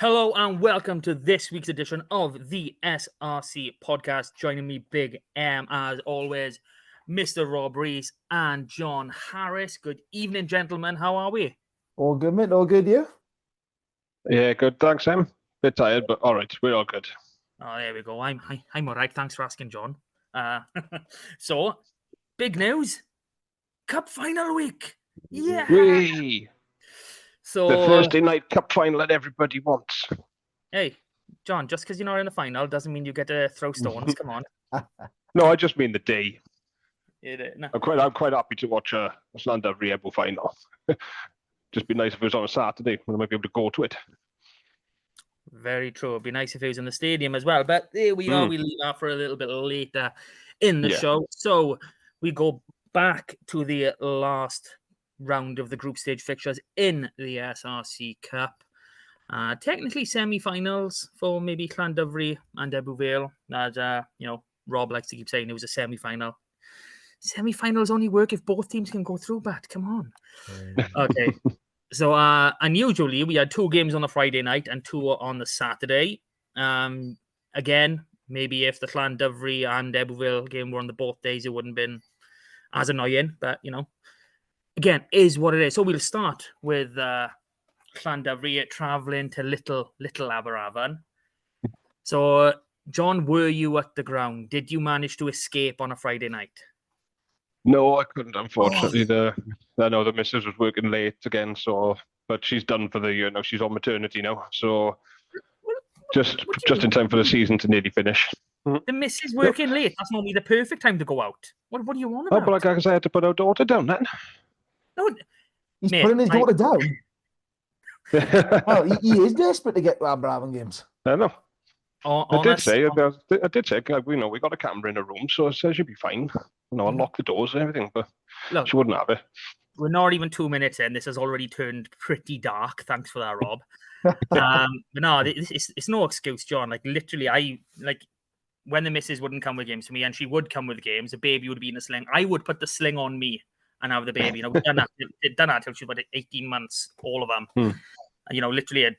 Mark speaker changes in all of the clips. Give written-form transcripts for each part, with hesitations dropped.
Speaker 1: Hello and welcome to this week's edition of the SRC podcast. Joining me, Big M, as always, Mr. Rob Rees and John Harris. Good evening, gentlemen. How are we?
Speaker 2: All good, mate. All good, you?
Speaker 3: Yeah, good. Thanks, Sam. Bit tired, but all right. We're all good.
Speaker 1: Oh, there we go. I'm all right. Thanks for asking, John. So, big news. Cup final week. Yeah.
Speaker 3: Whee!
Speaker 1: So
Speaker 3: The Thursday night cup final that everybody wants.
Speaker 1: Hey, John, just because you're not in the final doesn't mean you get to throw stones. Come on.
Speaker 3: No, I just mean the day.
Speaker 1: No.
Speaker 3: I'm quite happy to watch a Llandovery Ebro final. Just be nice if it was on a Saturday when I might be able to go to it.
Speaker 1: Very true. It'd be nice if it was in the stadium as well. But there we are. We leave that for a little bit later in the show. So we go back to the last round of the group stage fixtures in the SRC Cup. Technically semi-finals for maybe Llandovery and Ebbw Vale. As Rob likes to keep saying, it was a semi-final. Semi-finals only work if both teams can go through, but come on. Okay. So unusually, we had 2 games on the Friday night and 2 on the Saturday. Again, maybe if the Llandovery and Ebbw Vale game were on the both days, it wouldn't have been as annoying. But, again, is what it is. So we'll start with Llandovery travelling to little Aberafan. So, John, were you at the ground? Did you manage to escape on a Friday night?
Speaker 3: No, I couldn't, unfortunately. I know the missus was working late again, but she's done for the year now. She's on maternity now, so just in time for the season to nearly finish.
Speaker 1: The missus working late. That's normally the perfect time to go out. What do you want about?
Speaker 3: Oh, but like I had to put our daughter down then.
Speaker 1: No,
Speaker 2: he's putting his daughter down. Well, he is desperate to get to our Aberafan games.
Speaker 3: I know. I did say, we got a camera in a room, so it says you'll be fine. Unlock the doors and everything, but look, she wouldn't have it.
Speaker 1: We're not even 2 minutes in. This has already turned pretty dark. Thanks for that, Rob. But no, it's no excuse, John. Like, literally, when the missus wouldn't come with games to me, and she would come with games, the baby would be in a sling. I would put the sling on me and have the baby. We've done that until she was about 18 months, all of them. Literally,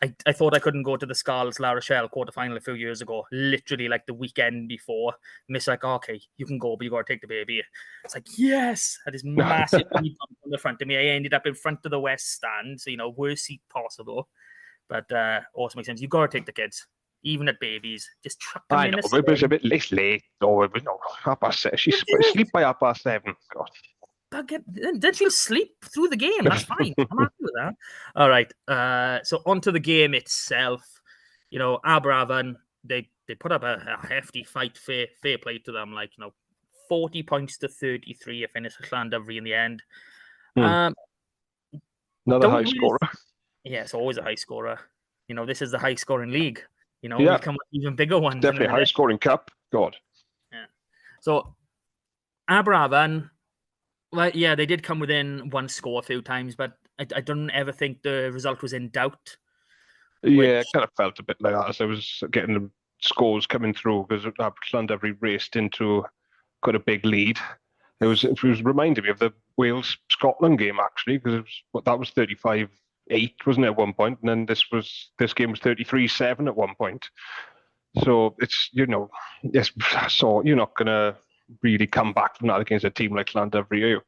Speaker 1: I thought I couldn't go to the Scarlets La Rochelle quarterfinal a few years ago. Literally, like the weekend before, Miss okay, you can go, but you got to take the baby. It's like, yes, had this massive bump on the front of me. I ended up in front of the West stand, so worst seat possible. But also makes sense. You got to take the kids, even at babies. Just chuck them in.
Speaker 3: It was a bit late. Oh, it was 7:30. She's asleep by 7:30. God.
Speaker 1: But then she'll sleep through the game. That's fine. I'm happy with that. All right. So onto the game itself. Aberafan, they put up a hefty fight. Fair play to them. 40 points to 33. A finish for Llandovery in the end.
Speaker 3: Another high scorer.
Speaker 1: Yeah, it's always a high scorer. This is the high scoring league. We come with even bigger ones.
Speaker 3: Definitely a high scoring cup. God.
Speaker 1: Yeah. So Aberafan. Well, yeah, they did come within one score a few times, but I don't ever think the result was in doubt.
Speaker 3: Yeah, it kind of felt a bit like that as I was getting the scores coming through because Llandovery raced into quite a big lead. It was reminding me of the Wales-Scotland game, actually, because that was 35-8, wasn't it, at one point? And then this game was 33-7 at one point. So it's, so you're not going to really come back from that against a team like Llandovery.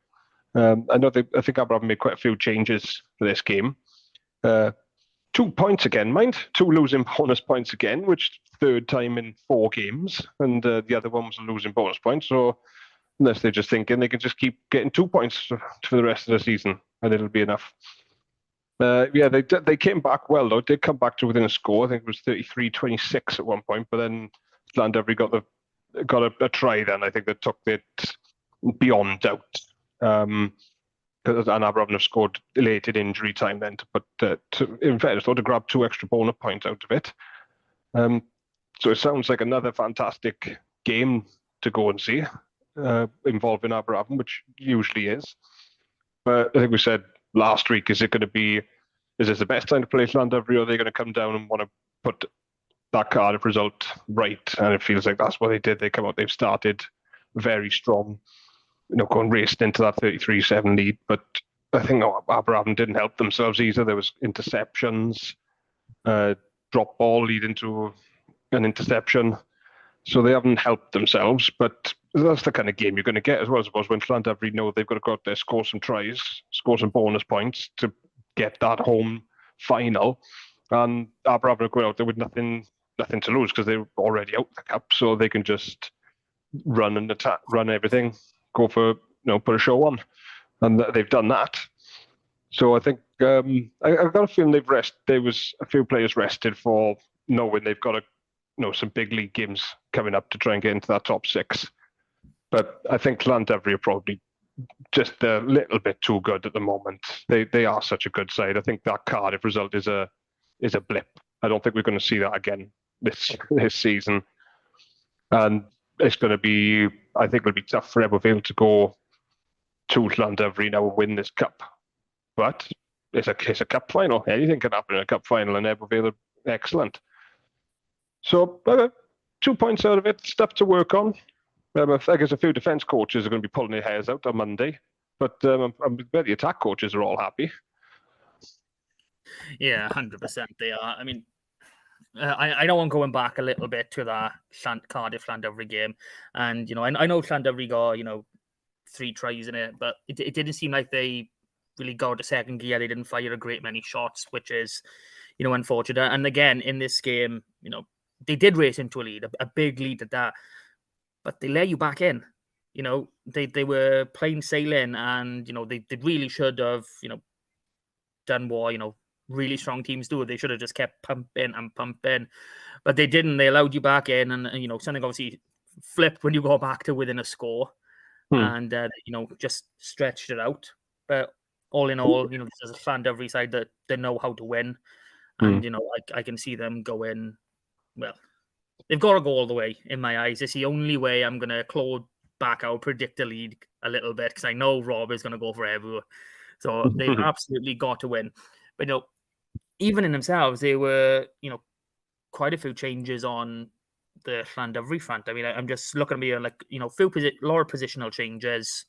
Speaker 3: I think Aberafan made quite a few changes for this game. 2 points again, mind. 2 losing bonus points again, which third time in 4 games, and the other one was a losing bonus point. So unless they're just thinking they can just keep getting 2 points for the rest of the season, and it'll be enough. They came back well though. Did come back to within a score. I think it was 33-26 at one point, but then Llandovery got a try then. I think that took it beyond doubt. And Aberafan have scored late in injury time then in fairness, to grab 2 extra bonus points out of it. So it sounds like another fantastic game to go and see, involving Aberafan, which usually is. But I think we said last week, is this the best time to play Llandovery, or are they going to come down and want to put that Cardiff result right? And it feels like that's what they did. They've started very strong, going racing into that 33-7 lead. But I think Aberafan didn't help themselves either. There was interceptions. drop ball leading to an interception. So they haven't helped themselves, but that's the kind of game you're going to get as well, I suppose, when Llandovery know they've got to go out there, score some tries, score some bonus points to get that home final. And Aberafan go out there with nothing to lose because they're already out the cup, so they can just run and attack, run everything, go for, put a show on. And they've done that. So I think I've got a feeling there was a few players rested for knowing they've got some big league games coming up to try and get into that top 6. But I think Llandovery are probably just a little bit too good at the moment. They are such a good side. I think that Cardiff result is a blip. I don't think we're going to see that again this season. And it's going to be, I think it'll be tough for Eberfield to go to Llandovery now and win this cup. But it's a cup final. Anything can happen in a cup final, and Eberfield are excellent. So 2 points out of it, stuff to work on. I guess a few defence coaches are going to be pulling their hairs out on Monday, but I bet the attack coaches are all happy.
Speaker 1: Yeah, 100% they are. I mean, I know I'm going back a little bit to that Cardiff Llandovery game, and I know Llandovery got 3 tries in it, but it didn't seem like they really got to second gear. They didn't fire a great many shots, which is unfortunate. And again, in this game, they did race into a lead, a big lead at that, but they let you back in. They were plain sailing, and they really should have done what really strong teams do. They should have just kept pumping and pumping, but they didn't. They allowed you back in, and something obviously flipped when you go back to within a score, and just stretched it out. But all in all, this is a Llandovery side that they know how to win, and I can see them going. Well, they've got to go all the way in my eyes. It's the only way I'm going to claw back out, predict the lead a little bit, because I know Rob is going to go for everywhere. So they've absolutely got to win. But, even in themselves, they were, quite a few changes on the Llandovery front. I mean, I'm just looking at me like, a lot of positional changes.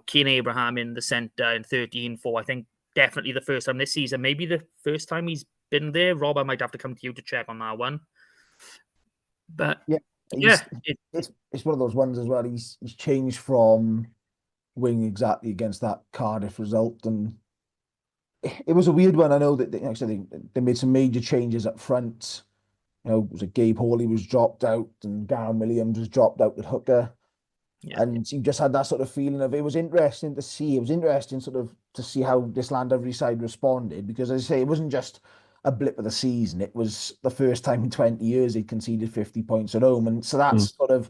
Speaker 1: Keane Abraham in the centre in 13-4. I think definitely the first time this season, maybe the first time he's been there. Rob, I might have to come to you to check on that one. But
Speaker 2: it's one of those ones as well. He's changed from winning exactly against that Cardiff result, and it was a weird one. I know that they made some major changes up front. Was it Gabe Hawley was dropped out and Garen Williams was dropped out at hooker. Yeah. And you just had that sort of feeling of, it was interesting to see. It was interesting sort of to see how this Llandovery side responded, because as I say, it wasn't just a blip of the season. It was the first time in 20 years they'd conceded 50 points at home. And so that's sort of,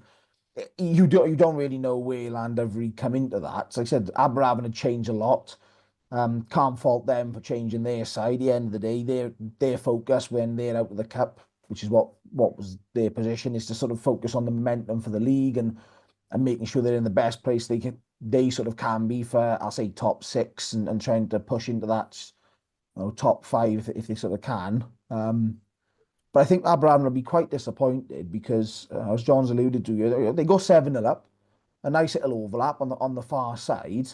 Speaker 2: you don't really know where Llandovery come into that. So like I said, Aberafan had changed a lot. Can't fault them for changing their side. At the end of the day, their focus when they're out of the cup, which is what was their position, is to sort of focus on the momentum for the league and making sure they're in the best place they sort of can be for, I'll say, top 6 and trying to push into that top 5 if they sort of can. But I think Aberafan will be quite disappointed because, as John's alluded to, they go 7-0 up, a nice little overlap on the far side,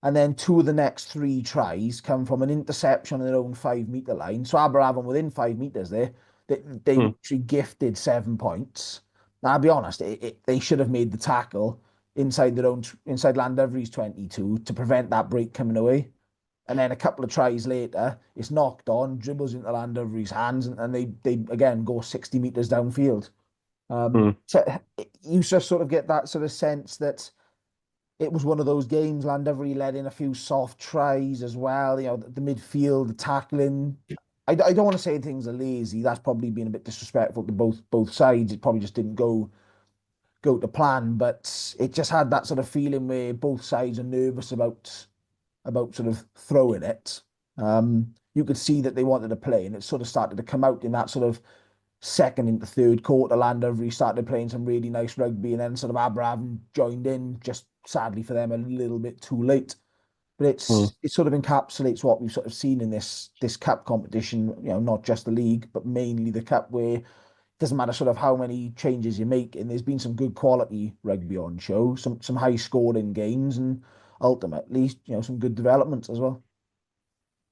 Speaker 2: and then 2 of the next 3 tries come from an interception on their own 5-metre line. So Aberafan within 5 metres there, they actually gifted 7 points. Now, I'll be honest, they should have made the tackle inside Llandovery's 22 to prevent that break coming away. And then a couple of tries later, it's knocked on, dribbles into Llandovery's hands, and they again go 60 metres downfield. So you just sort of get that sort of sense that it was one of those games. Llandovery let in a few soft tries as well. The midfield, the tackling. I don't want to say things are lazy. That's probably been a bit disrespectful to both sides. It probably just didn't go to plan, but it just had that sort of feeling where both sides are nervous about sort of throwing it. You could see that they wanted to play, and it sort of started to come out in that sort of second into third quarter. Llandovery started playing some really nice rugby, and then sort of Aberafan joined in, just sadly for them a little bit too late. But it sort of encapsulates what we've sort of seen in this cup competition, not just the league, but mainly the cup, where it doesn't matter sort of how many changes you make, and there's been some good quality rugby on show, some high scoring games, and ultimately, some good developments as well.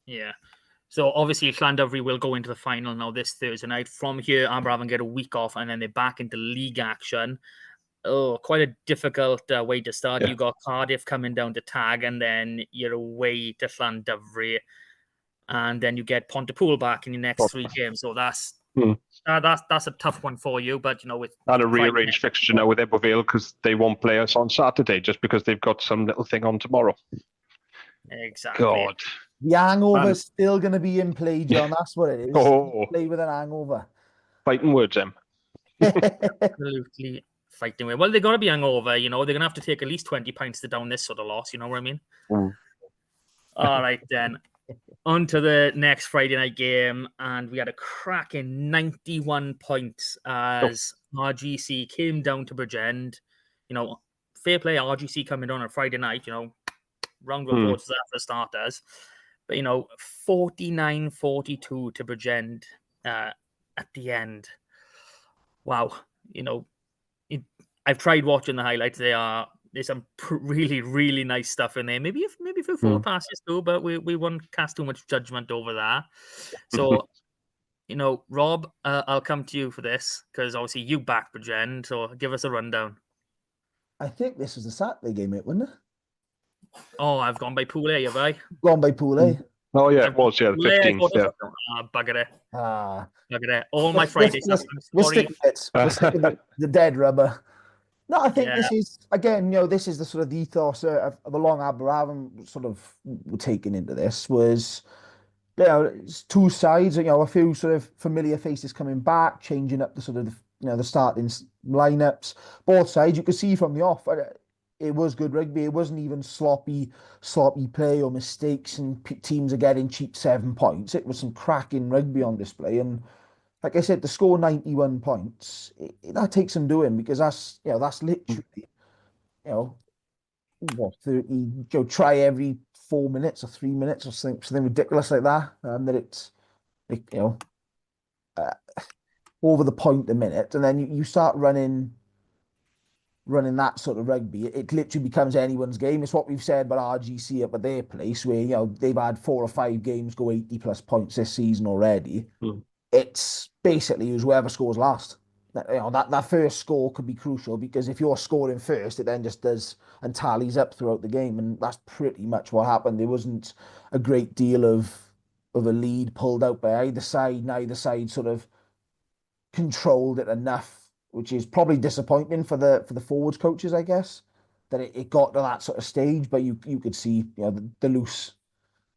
Speaker 1: Yeah. So obviously Llandovery will go into the final now this Thursday night. From here, Aberafan get a week off, and then they're back into league action. Oh, quite a difficult way to start.
Speaker 3: Yeah.
Speaker 1: You got Cardiff coming down to Tag, and then you're away to Llandovery, and then you get Pontypool back in your next 3 games. So that's a tough one for you. But with
Speaker 3: and a rearranged fixture now with Ebbw because they won't play us on Saturday just because they've got some little thing on tomorrow.
Speaker 1: Exactly.
Speaker 3: God.
Speaker 2: The hangover's still going to be in play, John. That's what it is.
Speaker 3: Oh.
Speaker 2: Play with an hangover.
Speaker 3: Fighting words, Em.
Speaker 1: Absolutely fighting with. Well, they've got to be hangover. They're going to have to take at least 20 pints to down this sort of loss. You know what I mean? All right, then. On to the next Friday night game, and we had a cracking 91 points as RGC came down to Bridgend. Fair play, RGC coming down on Friday night. Round of applause for that for starters. But 49-42 to Bridgend at the end. Wow, I've tried watching the highlights. There's some really, really nice stuff in there. Maybe a few forward passes too, but we won't cast too much judgment over that. So, Rob, I'll come to you for this because obviously you back Bridgend. So give us a rundown.
Speaker 2: I think this was the Saturday game, wasn't it?
Speaker 1: Oh, I've gone by Pool A, have I?
Speaker 2: Gone by Pool A.
Speaker 3: Oh, yeah, it was, the 15th. Yeah.
Speaker 1: Bugger it. Bugger it. All
Speaker 2: We're
Speaker 1: my Fridays.
Speaker 2: We're sticking with the dead rubber. No, I think this is, again, this is the sort of the ethos of the long Aberafan sort of taken into this was, it's 2 sides, a few sort of familiar faces coming back, changing up the sort of, the starting lineups. Both sides, you could see from the off, it was good rugby. It wasn't even sloppy play or mistakes and teams are getting cheap 7 points. It was some cracking rugby on display. And like I said, to score 91 points, that takes some doing because that's literally, what, 30, try every 4 minutes or 3 minutes or something ridiculous like that. That it's, over the point a minute. And then you start running that sort of rugby, it literally becomes anyone's game. It's what we've said about RGC up at their place, where they've had 4 or 5 games go 80+ points this season already. It's basically whoever scores last. That first score could be crucial because if you're scoring first, it then just does and tallies up throughout the game, and that's pretty much what happened. There wasn't a great deal of a lead pulled out by either side. Neither side sort of controlled it enough, which is probably disappointing for the forwards coaches, I guess, that it got to that sort of stage. But you could see, the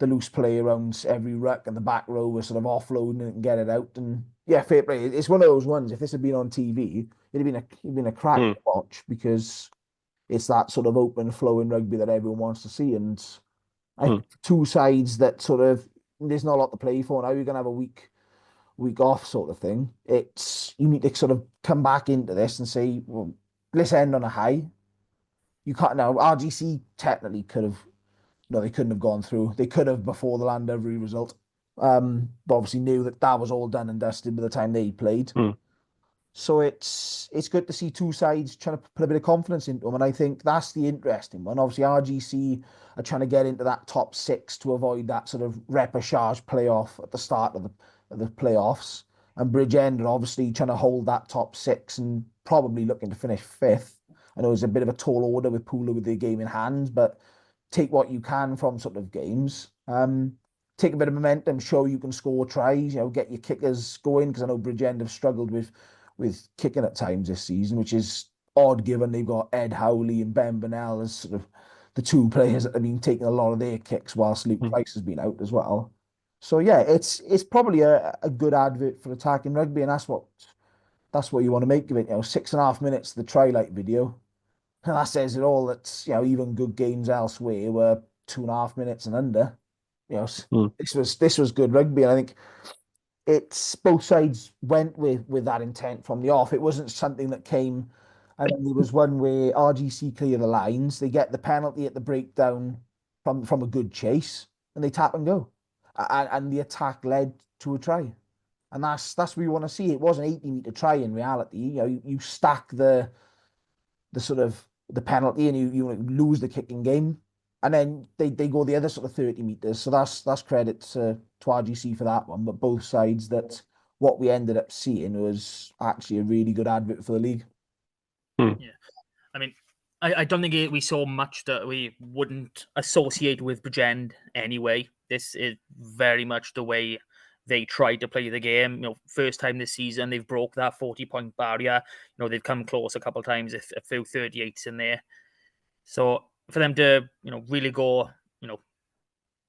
Speaker 2: loose play around every ruck and the back row was sort of offloading it and get it out. And yeah, fair play. It's one of those ones. If this had been on TV, it'd been a crack to watch because it's that sort of open flowing rugby that everyone wants to see. And I think 2 sides that sort of there's not a lot to play for now. You're gonna have a week off sort of thing. You need to sort of come back into this and say, well, let's end on a high. You can't now. RGC technically could have, no, they couldn't have gone through. They could have before the Llandovery result. But obviously knew that was all done and dusted by the time they played. So it's good to see 2 sides trying to put a bit of confidence into them, and I think that's the interesting one. Obviously, RGC are trying to get into that top 6 to avoid that sort of repechage playoff at the start of the playoffs, and Bridgend are obviously trying to hold that top 6 and probably looking to finish 5th. I know it's a bit of a tall order with Pooler with their game in hand, but take what you can from sort of games. Take a bit of momentum, show you can score tries, get your kickers going, because I know Bridgend have struggled with kicking at times this season, which is odd given they've got Ed Howley and Ben Burnell as sort of the 2 players that have been taking a lot of their kicks whilst Luke Price has been out as well. So yeah, it's probably a good advert for attacking rugby, and that's what you want to make of it. 6.5 minutes the try-light video, and that says it all. That's even good games elsewhere were 2.5 minutes and under. This was good rugby, and I think it's both sides went with that intent from the off. It wasn't something that came, and then there was one where RGC clear the lines, they get the penalty at the breakdown from a good chase, and they tap and go, and the attack led to a try, and that's what we want to see. It was an 80-meter try in reality. You stack the sort of the penalty and you lose the kicking game. And then they go the other sort of 30 meters. So that's credit to RGC for that one. But both sides, that what we ended up seeing was actually a really good advert for the league.
Speaker 1: Yeah. I mean, I don't think we saw much that we wouldn't associate with Bridgend anyway. This is very much the way they tried to play the game. You know, first time this season, they've broke that 40-point barrier. You know, they've come close a couple of times, a few 38s in there. So for them to, you know, really go, you know,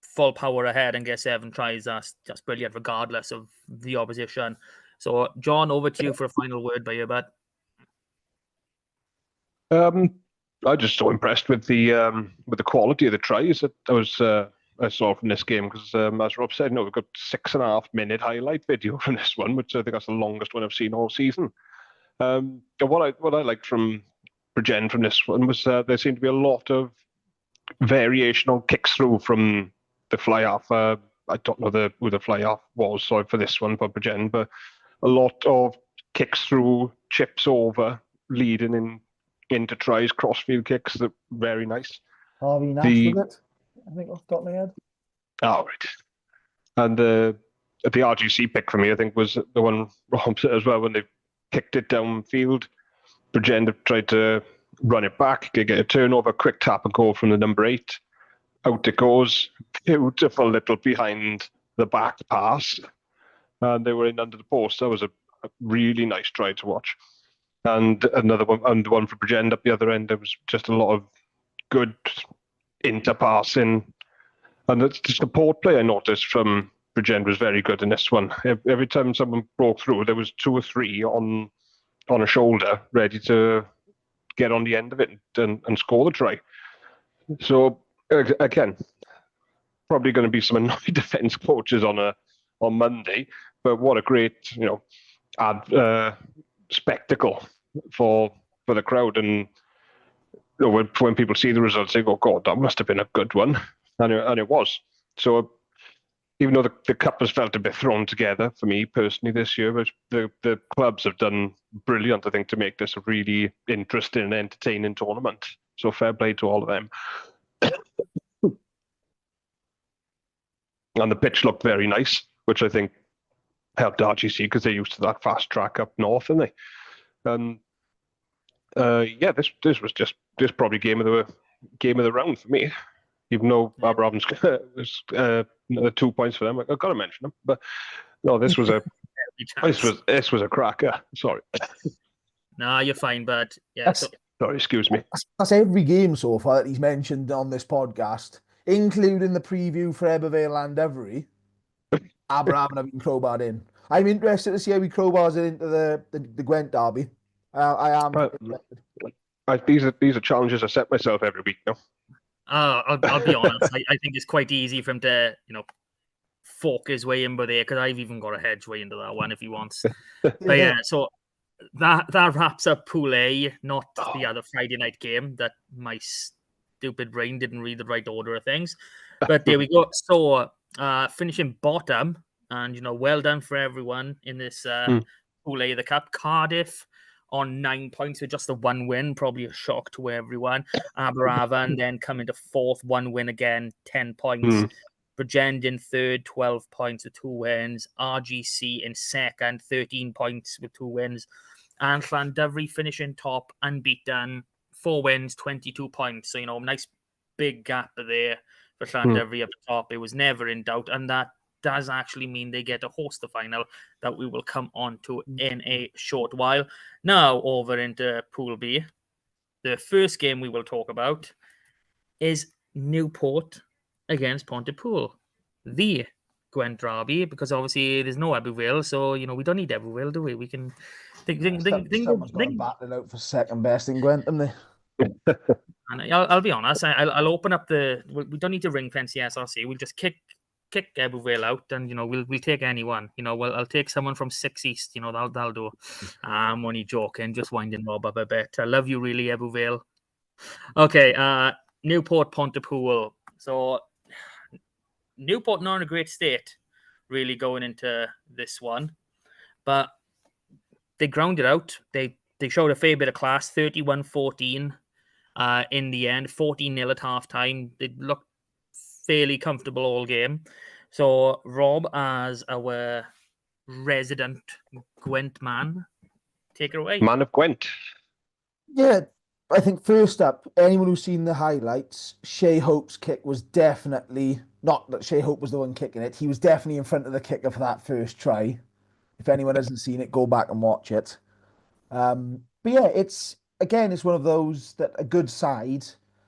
Speaker 1: full power ahead and get 7 tries, that's brilliant, regardless of the opposition. So, John, over to you for a final word by you, but
Speaker 3: I'm just so impressed with the quality of the tries that I saw from this game, because as Rob said, we've got 6.5-minute highlight video from this one, which I think that's the longest one I've seen all season. What I liked from Bridgend from this one was there seemed to be a lot of variation on kicks through from the fly half. I don't know who the fly half was, sorry, for this one for Bridgend, but a lot of kicks through, chips over, leading into tries, crossfield kicks that very nice.
Speaker 2: Harvey Nash with it, I think, off the top of my head.
Speaker 3: Oh, right. And the RGC pick for me, I think, was the one Rob said as well, when they kicked it downfield. Bridgend have tried to run it back, get a turnover, quick tap and go from the number 8. Out it goes. Beautiful little behind the back pass. And they were in under the post. That was a really nice try to watch. And another one, and one for Bridgend up the other end. There was just a lot of good interpassing. And the support play I noticed from Bridgend was very good in this one. Every time someone broke through, there was 2 or 3 on a shoulder ready to get on the end of it and score the try. So again, probably going to be some annoyed defence coaches on Monday, but what a great spectacle for the crowd. And when people see the results, they go, "God, that must have been a good one," and it was. So even though the cup has felt a bit thrown together for me personally this year, but the clubs have done brilliant, I think, to make this a really interesting and entertaining tournament. So fair play to all of them. And the pitch looked very nice, which I think helped RGC because they're used to that fast track up north, aren't they? And this probably game of the round for me. Even though Abraham's was 2 points for them, I've got to mention them. But no, this was a cracker. Sorry.
Speaker 1: No, you're fine, but yeah.
Speaker 3: Sorry, excuse me.
Speaker 2: That's every game so far that he's mentioned on this podcast, including the preview for Ebervale and Every. Abraham have been crowbarred in. I'm interested to see how he crowbars it into the Gwent derby. I am.
Speaker 3: These are challenges I set myself every week now.
Speaker 1: I'll be honest. I think it's quite easy for him to, fork his way in by there, because I've even got a hedge way into that one if he wants. But yeah, so that wraps up Pool A, not the other Friday night game that my stupid brain didn't read the right order of things. But there we go. So finishing bottom, and well done for everyone in this Pool A of the Cup. Cardiff on 9 points with just the 1 win, probably a shock to everyone. Aberafan then coming to 4th, 1 win again, 10 points. Bridgend in 3rd, 12 points with 2 wins. RGC in 2nd, 13 points with 2 wins. And Llandovery finishing top, unbeaten, 4 wins, 22 points. So, nice big gap there for Llandovery up top. It was never in doubt. And that does actually mean they get to host the final that we will come on to in a short while. Now, over into Pool B. The first game we will talk about is Newport against Pontypool. The Gwent derby, because obviously there's no Ebervale, so, we don't need Ebervale, do we? We can
Speaker 2: someone's got to battle it out for second best in Gwent, haven't they?
Speaker 1: And I'll be honest, I'll open up we don't need to ring fence the SRC. We'll just kick Ebervale out, and we'll take anyone. I'll take someone from 6 East. That'll do. I'm only joking, just winding Rob up a bit. I love you, really, Ebervale. Okay, Newport Pontypool. So Newport not in a great state, really, going into this one, but they grounded out. They showed a fair bit of class, 31-14. in the end, 14-0 at half-time. They looked fairly comfortable all game. So, Rob, as our resident Gwent man, take it away.
Speaker 3: Man of Gwent.
Speaker 2: Yeah, I think first up, anyone who's seen the highlights, Shea Hope's kick was definitely, not that Shea Hope was the one kicking it, he was definitely in front of the kicker for that first try. If anyone hasn't seen it, go back and watch it. But yeah, it's one of those that a good side,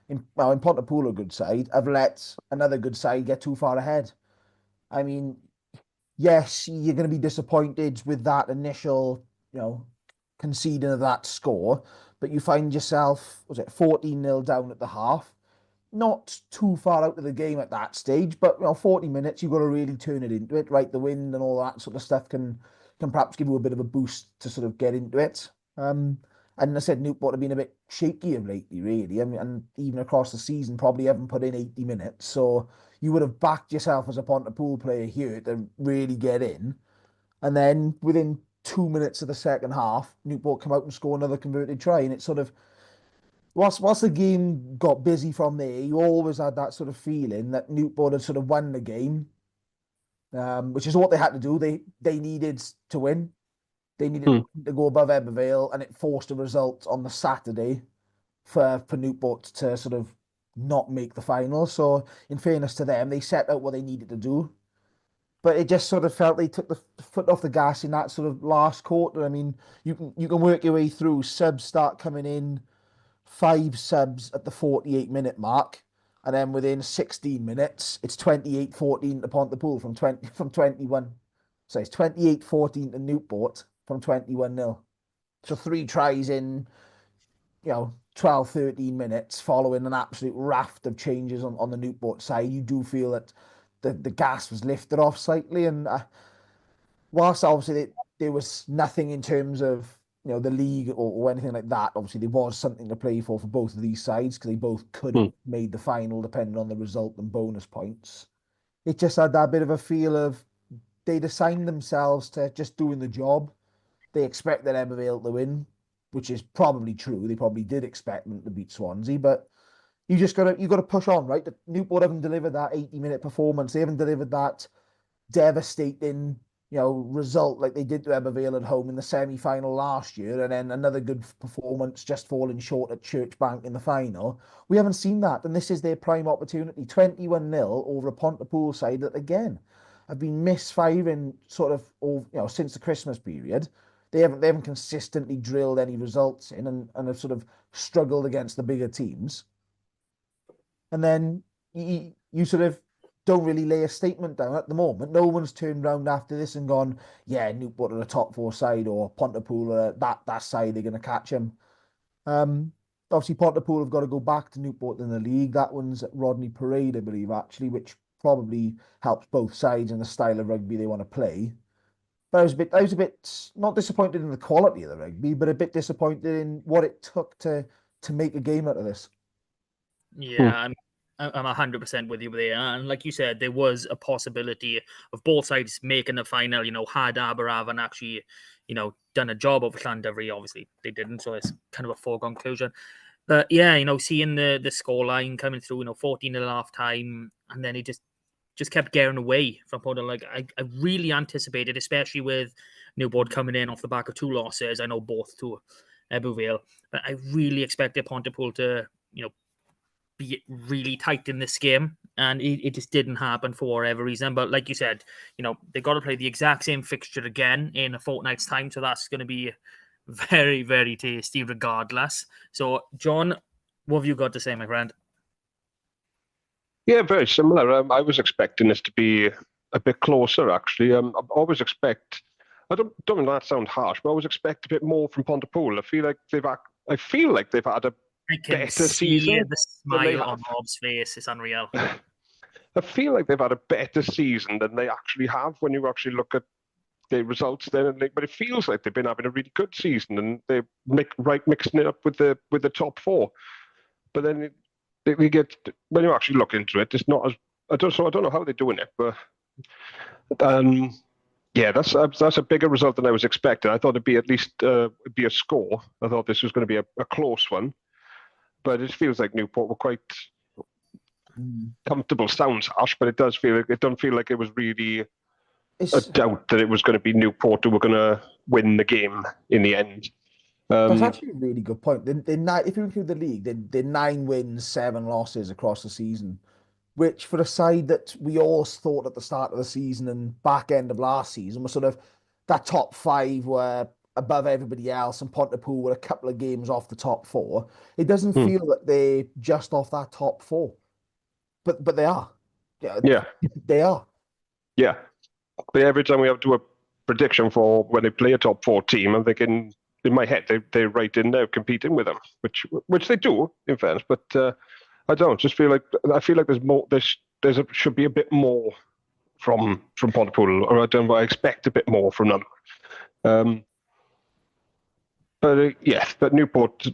Speaker 2: in Pontypool, a good side, have let another good side get too far ahead. I mean, yes, you're going to be disappointed with that initial, conceding of that score, but you find yourself, 14-0 down at the half. Not too far out of the game at that stage, but 40 minutes, you've got to really turn it into it, right? The wind and all that sort of stuff can perhaps give you a bit of a boost to sort of get into it. And I said Newport have been a bit shaky of lately, really. I mean, and even across the season, probably haven't put in 80 minutes. So you would have backed yourself as a Pontypool player here to really get in. And then within 2 minutes of the second half, Newport come out and score another converted try. And it's sort of, whilst the game got busy from there, you always had that sort of feeling that Newport had sort of won the game, which is what they had to do. They needed to win. They needed to go above Ebervale, and it forced a result on the Saturday for Newport to sort of not make the final. So, in fairness to them, they set out what they needed to do. But it just sort of felt they took the foot off the gas in that sort of last quarter. I mean, you can work your way through. Subs start coming in, 5 subs at the 48-minute mark. And then within 16 minutes, it's 28-14 to Pontypool from 21. So it's 28-14 to Newport from 21-0. So 3 tries in, 12, 13 minutes following an absolute raft of changes on the Newport side. You do feel that the gas was lifted off slightly. And whilst obviously there was nothing in terms of, the league or anything like that, obviously there was something to play for both of these sides because they both could have made the final depending on the result and bonus points. It just had that bit of a feel of they'd assigned themselves to just doing the job. They expected Ebervale to win, which is probably true. They probably did expect them to beat Swansea, but you got to push on, right? Newport haven't delivered that 80-minute performance. They haven't delivered that devastating, result like they did to Ebervale at home in the semi-final last year, and then another good performance just falling short at Churchbank in the final. We haven't seen that, and this is their prime opportunity. 21-0 over a Pontypool side that, again, have been misfiring sort of since the Christmas period. They haven't consistently drilled any results in and have sort of struggled against the bigger teams. And then you sort of don't really lay a statement down at the moment. No one's turned around after this and gone, yeah, Newport are a top 4 side, or Pontypool are that side, they're going to catch them. Obviously, Pontypool have got to go back to Newport in the league. That one's at Rodney Parade, I believe, actually, which probably helps both sides and the style of rugby they want to play. But I was a bit not disappointed in the quality of the rugby, but a bit disappointed in what it took to make a game out of this.
Speaker 1: Yeah, I'm 100% with you there. And like you said, there was a possibility of both sides making the final, had Aberavan actually, done a job over Llandovery. Obviously, they didn't, so it's kind of a foregone conclusion. But yeah, seeing the scoreline coming through, 14 at half time, and then it just kept getting away from Pontypool. Like I really anticipated, especially with Newport coming in off the back of 2 losses. I know both to Ebervale, but I really expected Pontypool to, be really tight in this game, and it just didn't happen for whatever reason. But like you said, they got to play the exact same fixture again in a fortnight's time, so that's going to be very, very tasty regardless. So, John, what have you got to say, my friend?
Speaker 3: Yeah, very similar. I was expecting this to be a bit closer, actually. I always expect, I don't mean that sound harsh, but I always expect a bit more from Pontypool. I feel like they've had a better season.
Speaker 1: The smile on Rob's face. It's unreal.
Speaker 3: I feel like they've had a better season than they actually have when you actually look at the results. But it feels like they've been having a really good season, and they're mixing it up with the top 4. But then we get, when you actually look into it, it's not as I don't know how they're doing it, but yeah, that's a bigger result than I was expecting. I thought it'd be at least be a score. I thought this was going to be a close one. but it feels like Newport were quite comfortable. Sounds harsh, but it does feel like it don't feel like it was really a doubt that it was going to be Newport who were going to win the game in the end.
Speaker 2: That's actually a really good point. If you include the league, they're 9 wins, 7 losses across the season, which for a side that we all thought at the start of the season and back end of last season was sort of that top 5 were above everybody else, and Pontypool were a couple of games off the top 4. It doesn't feel that they're just off that top 4, but they are.
Speaker 3: Yeah,
Speaker 2: they are.
Speaker 3: Yeah, but every time we have to do a prediction for when they play a top 4 team, I'm thinking in my head they're right in there competing with them, which they do in fairness. But I don't just feel like there's more. Should be a bit more from Pontypool, or I expect a bit more from them. Yes, but Newport,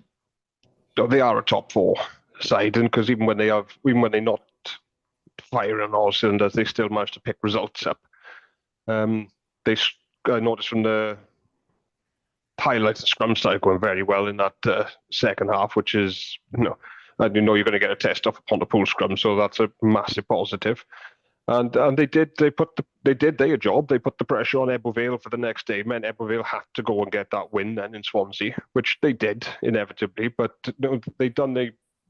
Speaker 3: they are a top 4 side, and because even when they're not firing on all cylinders, they still manage to pick results up. I noticed from the highlights, the scrum started going very well in that second half, which is and you're going to get a test off a Pontypool scrum, so that's a massive positive. And they did their job. They put the pressure on Ebbw for the next day. Meant Ebbw had to go and get that win then in Swansea, which they did inevitably. But they done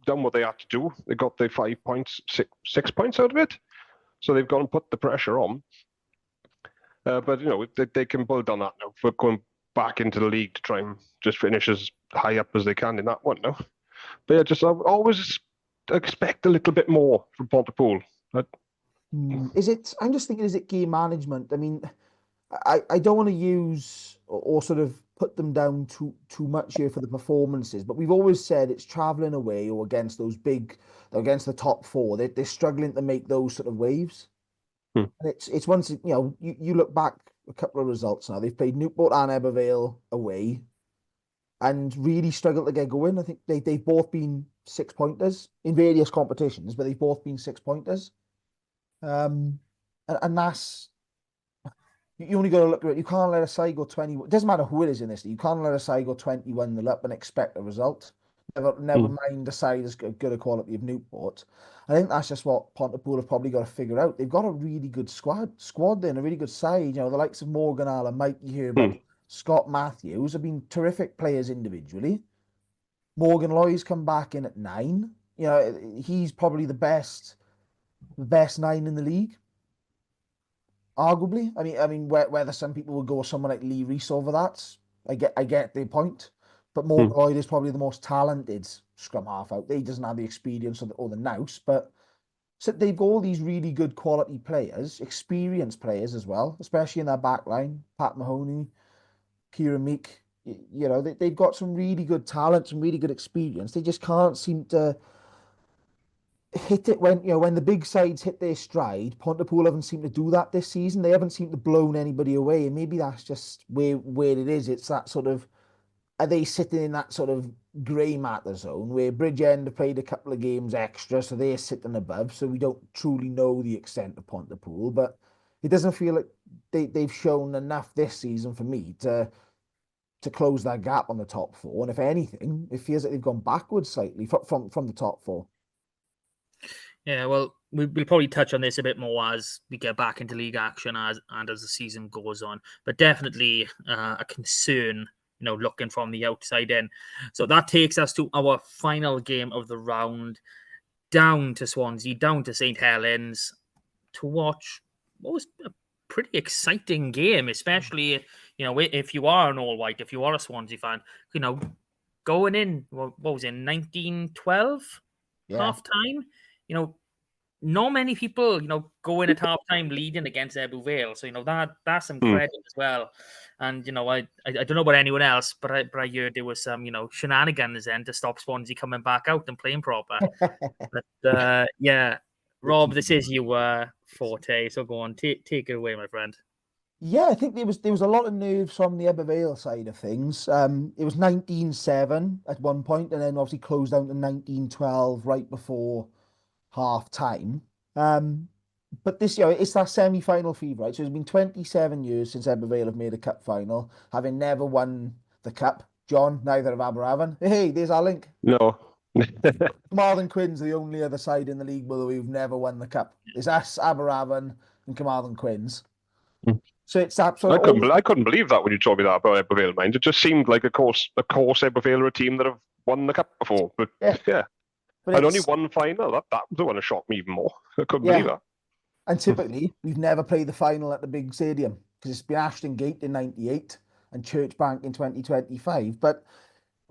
Speaker 3: what they had to do. They got their 5 points, 6 points out of it. So they've gone and put the pressure on. But they can build on that now for going back into the league to try and just finish as high up as they can in that one now. But yeah, I always expect a little bit more from Pontypool.
Speaker 2: I'm just thinking, is it game management? I mean, I don't want to use or sort of put them down too much here for the performances, but we've always said it's traveling away or against against the top 4. They're struggling to make those sort of waves. And it's once you look back a couple of results now. They've played Newport and Ebbw away, and really struggled to get going. I think they've both been 6-pointers in various competitions, but they've both been 6-pointers. And that's, you only got to look at it. You can't let a side go 20. It doesn't matter who it is in this. You can't let a side go 21-0 up and expect a result. Never mind the side as good a quality of Newport. I think that's just what Pontypool have probably got to figure out. They've got a really good squad there, and a really good side. The likes of Morgan Allen, Mikey here, but Scott Matthews have been terrific players individually. Morgan Loy's come back in at 9. He's probably the best 9 in the league, arguably. I mean, whether some people would go with someone like Lee Reese over that, I get their point. But Morgan Lloyd is probably the most talented scrum half out there. He doesn't have the experience or the nous, but so they've got all these really good quality players, experienced players as well, especially in their back line. Pat Mahoney, Kieran Meek, they've got some really good talent, some really good experience. They just can't seem to hit it when the big sides hit their stride. Pontypool haven't seemed to do that this season. They haven't seemed to blown anybody away, and maybe that's just where it is. It's that sort of, are they sitting in that sort of grey matter zone where Bridgend have played a couple of games extra, so they're sitting above, so we don't truly know the extent of Pontypool, but it doesn't feel like they've shown enough this season for me to close that gap on the top 4. And if anything, it feels like they've gone backwards slightly from the top 4.
Speaker 1: Yeah, well, we'll probably touch on this a bit more as we get back into league action as the season goes on, but definitely a concern, looking from the outside in. So that takes us to our final game of the round, down to Swansea, down to St. Helens, to watch what was a pretty exciting game, especially, if you are an all-white, if you are a Swansea fan, going in, what was it, 1912 half-time? Not many people, go in at half-time leading against Ebbw Vale. So, that's some credit as well. And, I don't know about anyone else, but I heard there was some, shenanigans then to stop Swansea coming back out and playing proper. But, yeah, Rob, this is your forte. So go on, take it away, my friend.
Speaker 2: Yeah, I think there was a lot of nerves from the Ebbw Vale side of things. It was 19-7 at one point, and then obviously closed down to 19-12 right before half time. But this year it's that semi-final fever, right? So it's been 27 years since Ebbw Vale have made a cup final, having never won the cup. John, neither have Aberafan. Hey, there's our link.
Speaker 3: No.
Speaker 2: Carmarthen Quins are the only other side in the league who've never won the cup. It's us, Aberavon, and Carmarthen Quins. So it's absolutely.
Speaker 3: I couldn't believe that when you told me that about Ebervale, mind. It just seemed like a course Ebervale are a team that have won the cup before. But yeah.
Speaker 2: But
Speaker 3: and only one final. That was the one that shocked me even more. I couldn't believe that.
Speaker 2: And typically, we've never played the final at the big stadium because it's been Ashton Gate in '98 and Church Bank in 2025. But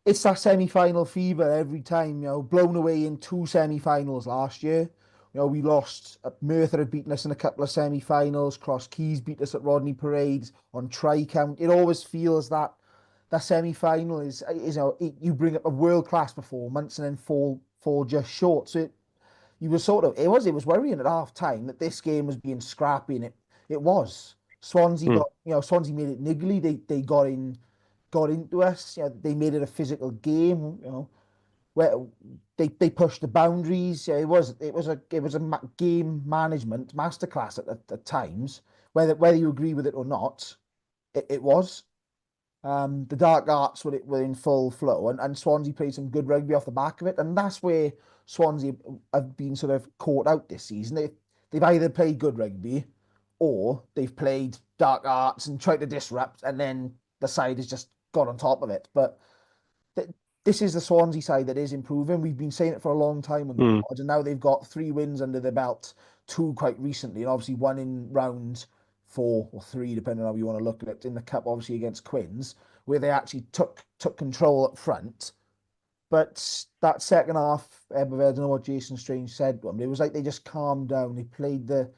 Speaker 2: it's that semi-final fever every time, blown away in 2 semi-finals last year. We lost, Merthyr had beaten us in a couple of semi-finals, Cross Keys beat us at Rodney Parade on tri-count. It always feels that semi-final is you bring up a world-class performance and then fall just short. So it was worrying at half time that this game was being scrappy, and it was. Swansea Swansea made it niggly. They got into us. They made it a physical game. Where they pushed the boundaries. It was a game management masterclass at times. Whether you agree with it or not, it was. The dark arts were in full flow, and Swansea played some good rugby off the back of it, and that's where Swansea have been sort of caught out this season. They've either played good rugby, or they've played dark arts and tried to disrupt, and then the side has just got on top of it. But this is the Swansea side that is improving. We've been saying it for a long time on the pod, and now they've got 3 wins under their belt, 2 quite recently, and obviously 1 in round 4 or 3, depending on how you want to look at it, in the cup, obviously against Quins, where they actually took control up front. But that second half, I don't know what Jason Strange said to them. It was like they just calmed down. They played the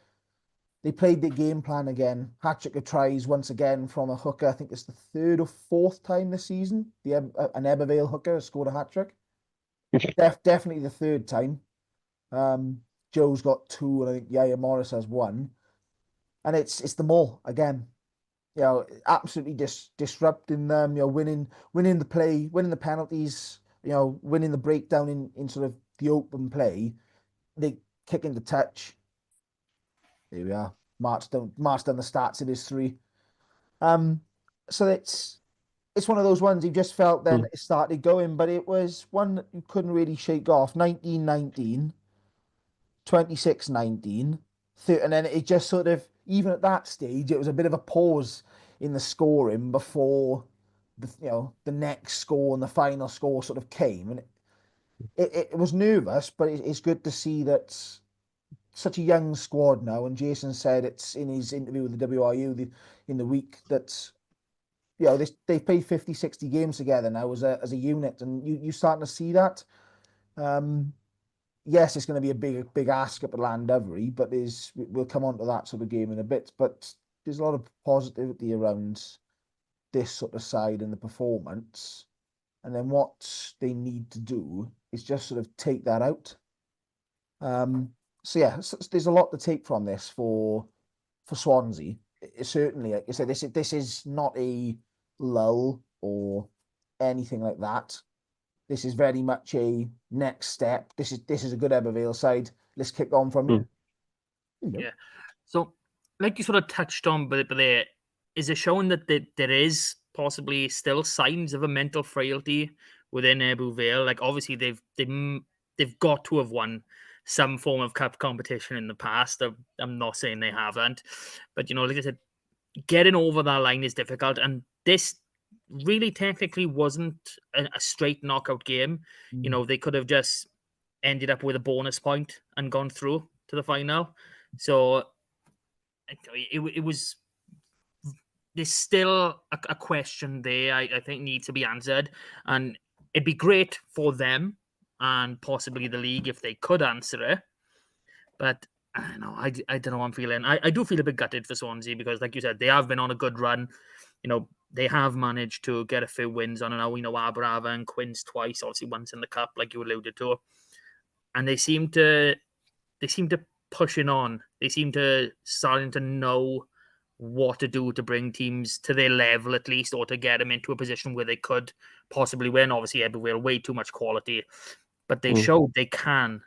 Speaker 2: game plan again. Hat-trick of tries once again from a hooker. I think it's the 3rd or 4th time this season an Ebervale hooker has scored a hat-trick. Definitely the 3rd time. Joe's got 2, and I think Yaya Morris has 1. And it's them all again. Absolutely disrupting them. Winning the play, winning the penalties. Winning the breakdown in sort of the open play. They kick into touch. There we are. Mark's done the stats. It is 3. So it's one of those ones you just felt then it started going, but it was one that you couldn't really shake off. 19-19, 26-19, and then it just sort of, even at that stage, it was a bit of a pause in the scoring before the next score and the final score sort of came, and it was nervous, but it's good to see that such a young squad now. And Jason said it's in his interview with the WRU in the week that they've played 50, 60 games together now as a unit, and you starting to see that. Yes, it's going to be a big ask up at Llandovery, but we'll come on to that sort of game in a bit. But there's a lot of positivity around this sort of side and the performance, and then what they need to do is just sort of take that out. So there's a lot to take from this for Swansea. Certainly, like I said, this is not a lull or anything like that. This is very much a next step. This is a good Ebervale side. Let's kick on from here.
Speaker 1: Yeah. So, like you sort of touched on, but there is it showing that there is possibly still signs of a mental frailty within Ebervale. Like obviously they've got to have won some form of cup competition in the past. I'm not saying they haven't, but like I said, getting over that line is difficult, and this really technically wasn't a straight knockout game. They could have just ended up with a bonus point and gone through to the final. So it was. There's still a question there. I think needs to be answered, and it'd be great for them and possibly the league if they could answer it. But I don't know. I don't know. I'm feeling. I do feel a bit gutted for Swansea because, like you said, they have been on a good run. They have managed to get a few wins on and now. Aberava and Quins twice, obviously once in the cup, like you alluded to, and they seem to pushing on. They seem to starting to know what to do to bring teams to their level at least, or to get them into a position where they could possibly win. Obviously, Ebervale way too much quality, but they showed they can.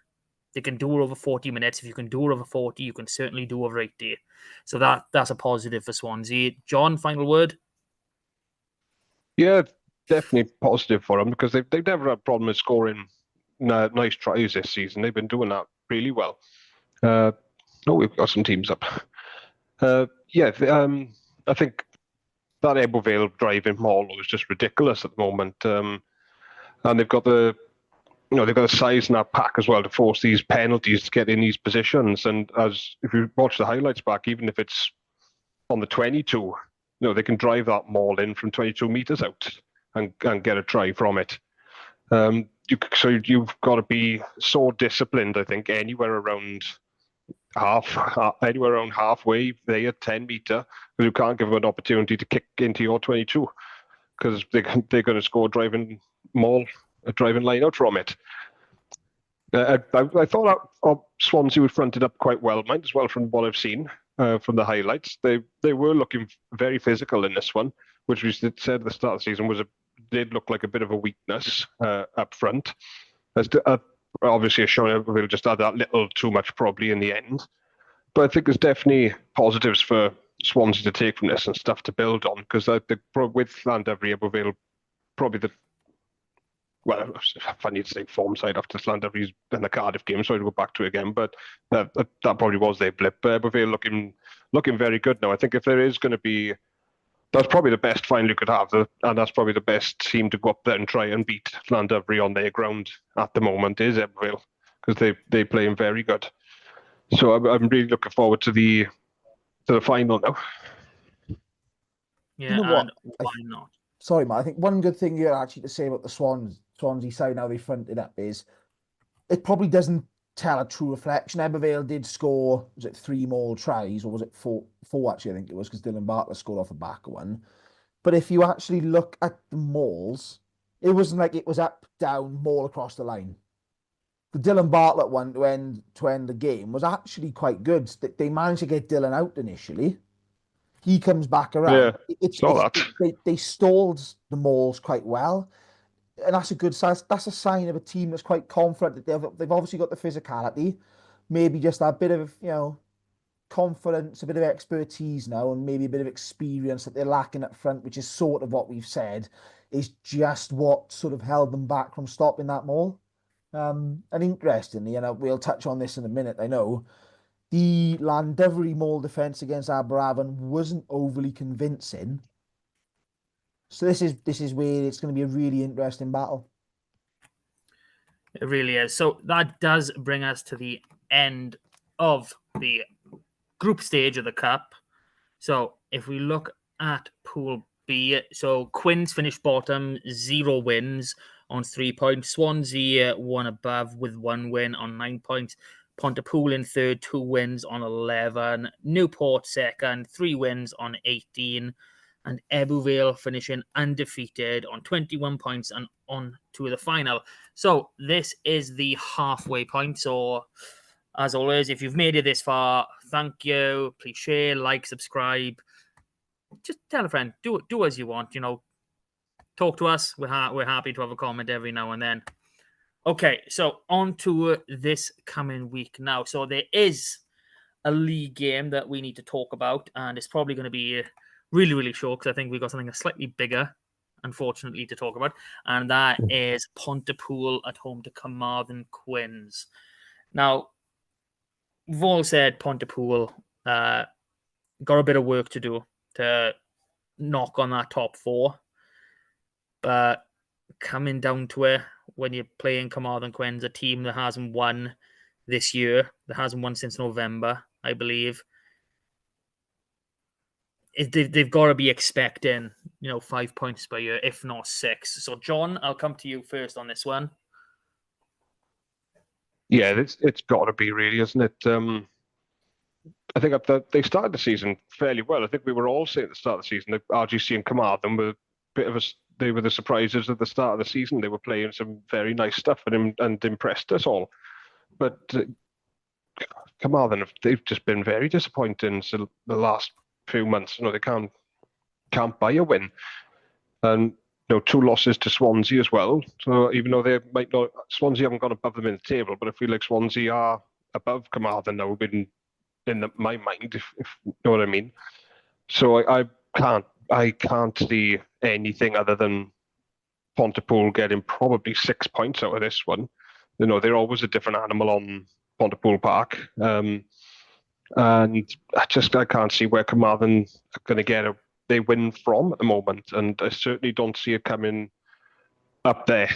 Speaker 1: They can do it over 40 minutes. If you can do it over 40, you can certainly do over 80. So that's a positive for Swansea. John, final word?
Speaker 3: Yeah, definitely positive for them because they've never had a problem with scoring nice tries this season. They've been doing that really well. We've got some teams up. I think that Ebervale driving Mall is just ridiculous at the moment. And they've got the size in that pack as well to force these penalties to get in these positions. And if you watch the highlights back, even if it's on the 22, they can drive that Mall in from 22 meters out and get a try from it. So you've got to be so disciplined, I think, anywhere around halfway there at 10 meter, because you can't give them an opportunity to kick into your 22, because they're going to score driving line out from it. I thought Swansea would front it up quite well, might as well, from what I've seen from the highlights. They were looking very physical in this one, which we said at the start of the season did look like a bit of a weakness up front. Obviously, Sean will just add that little too much probably in the end. But I think there's definitely positives for Swansea to take from this and stuff to build on, because with Llandovery, Ebervale probably funny to say form side after Llandovery's in the Cardiff game, so I'll go back to it again, but that probably was their blip. But Ebervale looking very good now. I think if there is going to be, that's probably the best final you could have, and that's probably the best team to go up there and try and beat Llandovery on their ground at the moment is Ebervale, because they're playing very good. So I'm really looking forward to the final now.
Speaker 1: Yeah, you know what? Why not?
Speaker 2: Sorry, Matt. I think one good thing here actually to say about the Swansea side, now they fronted up, is it probably doesn't tell a true reflection. Ebervale did score, was it 3 more tries, or was it four actually, I think it was, because Dylan Bartlett scored off a back one. But if you actually look at the mauls, it wasn't like it was up, down, maul across the line. The Dylan Bartlett one to end the game was actually quite good. They managed to get Dylan out initially. He comes back around.
Speaker 3: Yeah,
Speaker 2: they stalled the mauls quite well. And that's a good sign. That's a sign of a team that's quite confident that they've obviously got the physicality, maybe just that bit of, confidence, a bit of expertise now, and maybe a bit of experience that they're lacking up front, which is sort of what we've said is just what sort of held them back from stopping that maul. And interestingly, we'll touch on this in a minute, I know, the Llandovery maul defence against Aberavon wasn't overly convincing. So this is where it's going to be a really interesting battle.
Speaker 1: It really is. So that does bring us to the end of the group stage of the Cup. So if we look at Pool B, so Quins finished bottom, 0 wins on 3 points. Swansea one above with 1 win on 9 points. Pontypool in third, 2 wins on 11. Newport second, 3 wins on 18. And Ebervale finishing undefeated on 21 points and on to the final. So this is the halfway point. So as always, if you've made it this far, thank you. Please share, like, subscribe. Just tell a friend. Do as you want. Talk to us. We're happy to have a comment every now and then. Okay, so on to this coming week now. So there is a league game that we need to talk about, and it's probably going to be really, really short, because I think we've got something slightly bigger, unfortunately, to talk about, and that is Pontypool at home to Carmarthen Quins. Now, we've all said Pontypool got a bit of work to do to knock on that top 4, but coming down to it, when you're playing Carmarthen Quins, a team that hasn't won this year, that hasn't won since November, I believe, they've got to be expecting, 5 points per year, if not 6. So, John, I'll come to you first on this one.
Speaker 3: Yeah, it's got to be, really, isn't it? I think they started the season fairly well. I think we were all saying at the start of the season that RGC and Carmarthen were they were the surprises at the start of the season. They were playing some very nice stuff and impressed us all. But Carmarthen, they've just been very disappointing so the last few months. They can't buy a win, and 2 losses to Swansea as well. So even though they might not, Swansea haven't gone above them in the table, but I feel like Swansea are above Carmarthen now in my mind, if you know what I mean. So I can't see anything other than Pontypool getting probably 6 points out of this one. they're always a different animal on Pontypool Park. And I can't see where Carmarthen are going to get their win from at the moment. And I certainly don't see it coming up there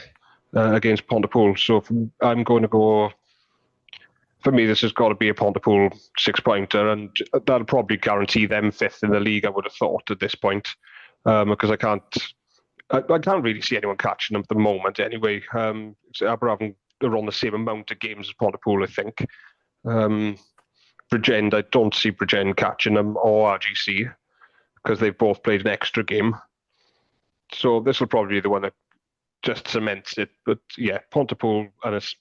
Speaker 3: against Pontypool. So I'm going to go, for me, this has got to be a Pontypool 6-pointer, and that'll probably guarantee them 5th in the league, I would have thought, at this point, because I can't really see anyone catching them at the moment anyway. Aberafon are on the same amount of games as Pontypool, I think. Bridgend, I don't see Bridgend catching them, or RGC, because they've both played an extra game. So this will probably be the one that just cements it. But yeah, Pontypool, and it's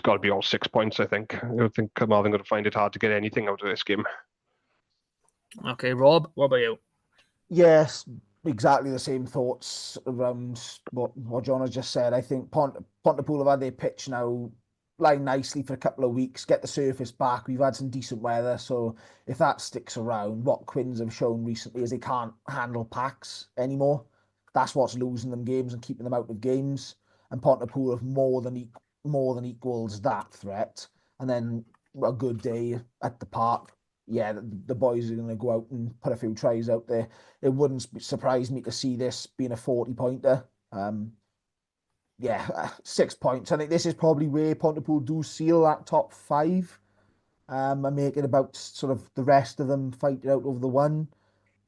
Speaker 3: got to be all 6 points, I think. I don't think Carmarthen going to find it hard to get anything out of this game.
Speaker 1: Okay, Rob, what about you?
Speaker 2: Yes, exactly the same thoughts around what John has just said. I think Pontypool have had their pitch now lie nicely for a couple of weeks, get the surface back. We've had some decent weather, so if that sticks around, what Quins have shown recently is they can't handle packs anymore. That's what's losing them games and keeping them out of games. And Pontypool have more than equals that threat. And then a good day at the park, yeah, the boys are going to go out and put a few tries out there. It wouldn't surprise me to see this being a 40-pointer. 6 points. I think this is probably where Pontypool do seal that top 5 and make it about sort of the rest of them fight it out over the one.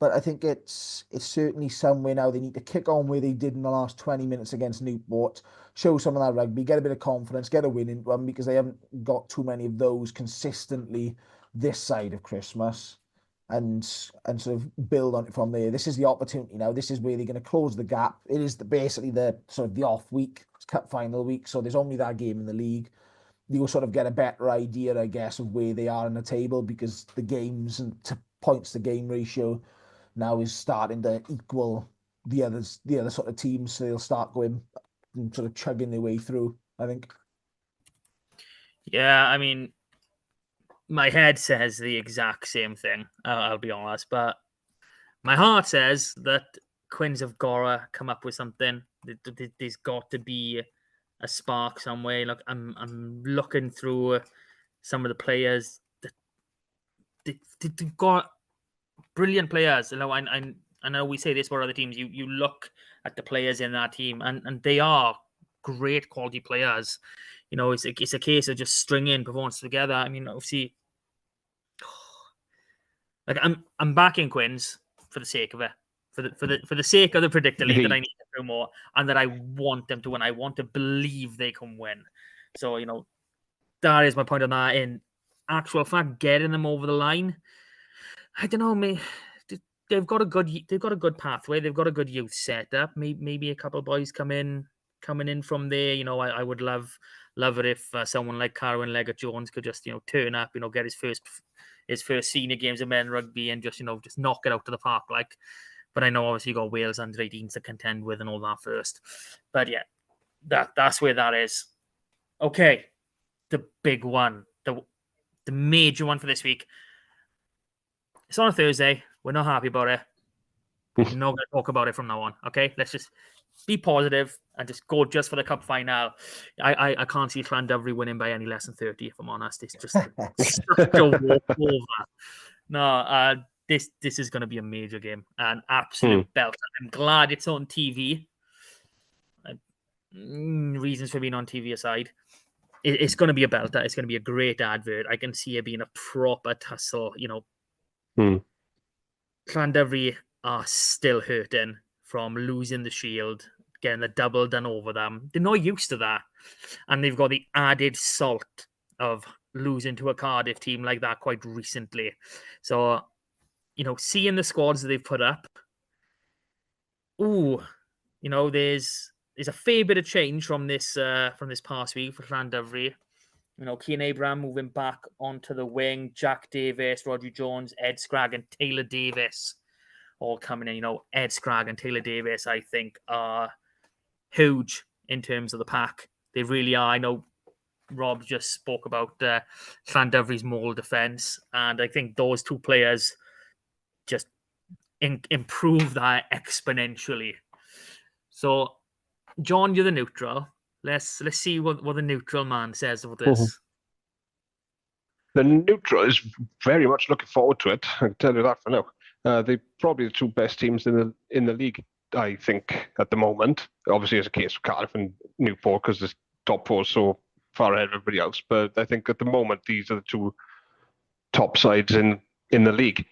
Speaker 2: But I think it's certainly somewhere now they need to kick on where they did in the last 20 minutes against Newport, show some of that rugby, get a bit of confidence, get a win into them, because they haven't got too many of those consistently this side of Christmas, and sort of build on it from there. This is the opportunity now. This is where they're going to close the gap. It is basically the sort of the off week, cup final week, so there's only that game in the league. You'll sort of get a better idea, I guess, of where they are in the table, because the games and points to game ratio now is starting to equal the other sort of teams, so they'll start going and sort of chugging their way through, I think.
Speaker 1: Yeah, I mean, my head says the exact same thing, I'll be honest, but my heart says that Quins have got to come up with something. There's got to be a spark somewhere. Look, I'm looking through some of the players. They've got brilliant players. You know, I know we say this for other teams. You look at the players in that team, and they are great quality players. You know, it's a case of just stringing performances together. I mean, obviously, like I'm backing Quins for the sake of it, for the sake of the predictor league that I need to do more, and that I want them to win. I want to believe they can win. So, you know, that is my point on that. In actual fact, getting them over the line, I don't know, they've got a good pathway. They've got a good youth setup. Maybe a couple of boys coming in from there. You know, I would love it if someone like Carwyn Leggett-Jones could just, you know, turn up, you know, get his first senior games of men rugby and just, you know, just knock it out to the park. Like, but I know obviously you got Wales under 18s to contend with and all that first. But yeah, that's where that is. Okay, the big one, the major one for this week. It's on a Thursday. We're not happy about it. We're not going to talk about it from now on. Okay, let's just be positive and just go just for the cup final. I can't see Llandovery winning by any less than 30, if I'm honest. It's just such a walkover. No, this is going to be a major game, an absolute belt. I'm glad it's on TV. Reasons for being on TV aside, it's going to be a belter. It's going to be a great advert. I can see it being a proper tussle. You know, Llandovery are still hurting from losing the Shield, getting the double done over them. They're not used to that. And they've got the added salt of losing to a Cardiff team like that quite recently. So, you know, seeing the squads that they've put up, you know, there's a fair bit of change from this past week for Llandovery. You know, Cian Abraham moving back onto the wing, Jack Davis, Roger Jones, Ed Scragg, and Taylor Davis all coming in. You know, Ed Scragg and Taylor Davis, I think, are huge in terms of the pack. They really are. I know Rob just spoke about Llandovery's moral defence, and I think those two players just improve that exponentially. So, John, you're the neutral. Let's see what the neutral man says of this.
Speaker 3: The neutral is very much looking forward to it. I can tell you that for now. They're probably the two best teams in the league, I think, at the moment. Obviously, it's a case of Cardiff and Newport because the top four is so far ahead of everybody else. But I think at the moment these are the two top sides in the league.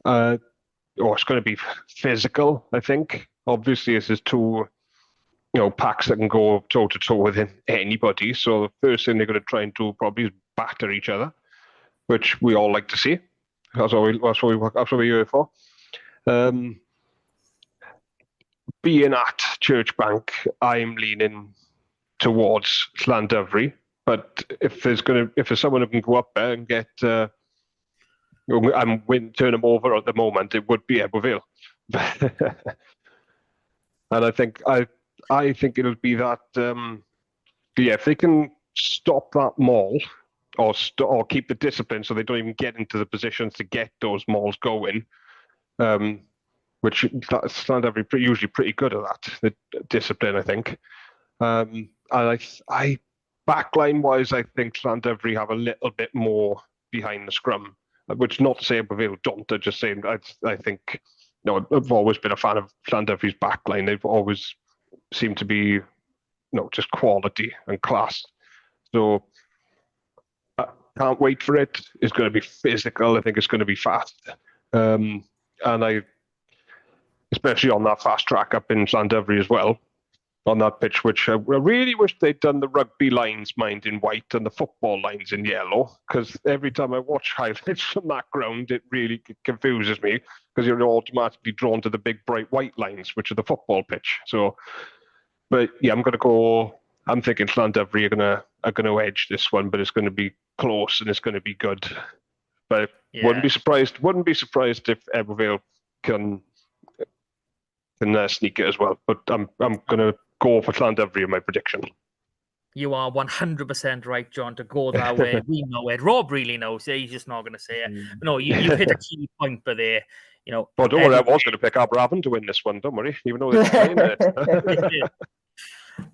Speaker 3: It's going to be physical, I think. Obviously, this is two packs that can go toe to toe with anybody. So the first thing they're going to try and do probably is batter each other, which we all like to see. That's what we're here for. Being at Churchbank, I'm leaning towards Llandudno. But if there's someone who can go up there and get turn them over at the moment, it would be Eberville. And I think it'll be that. If they can stop that maul or keep the discipline, so they don't even get into the positions to get those mauls going, which Llandudno usually pretty good at that. The discipline, I think. And I backline wise, I think Llandudno have a little bit more behind the scrum, which not to say Aberville don't. I'm just saying I think. I've always been a fan of Llandudno's backline. They've always seemed to be, just quality and class. So I can't wait for it. It's going to be physical. I think it's going to be fast. And especially on that fast track up in Llandudno as well, on that pitch, which I really wish they'd done the rugby lines, mind, in white and the football lines in yellow, because every time I watch highlights from that ground, it really confuses me, because you're automatically drawn to the big bright white lines, which are the football pitch. So, but yeah, I'm thinking Llandudno are gonna edge this one, but it's going to be close and it's going to be good. But wouldn't be surprised if Eberville can sneak it as well. But I'm going to go for Llandudno in my prediction.
Speaker 1: You are 100% right, John, to go that way. We know it. Rob really knows it. He's just not going to say it. No, you've hit a key point, but there,
Speaker 3: Well, don't worry, I was going to pick Aberavon to win this one. Don't worry, even though they're playing it.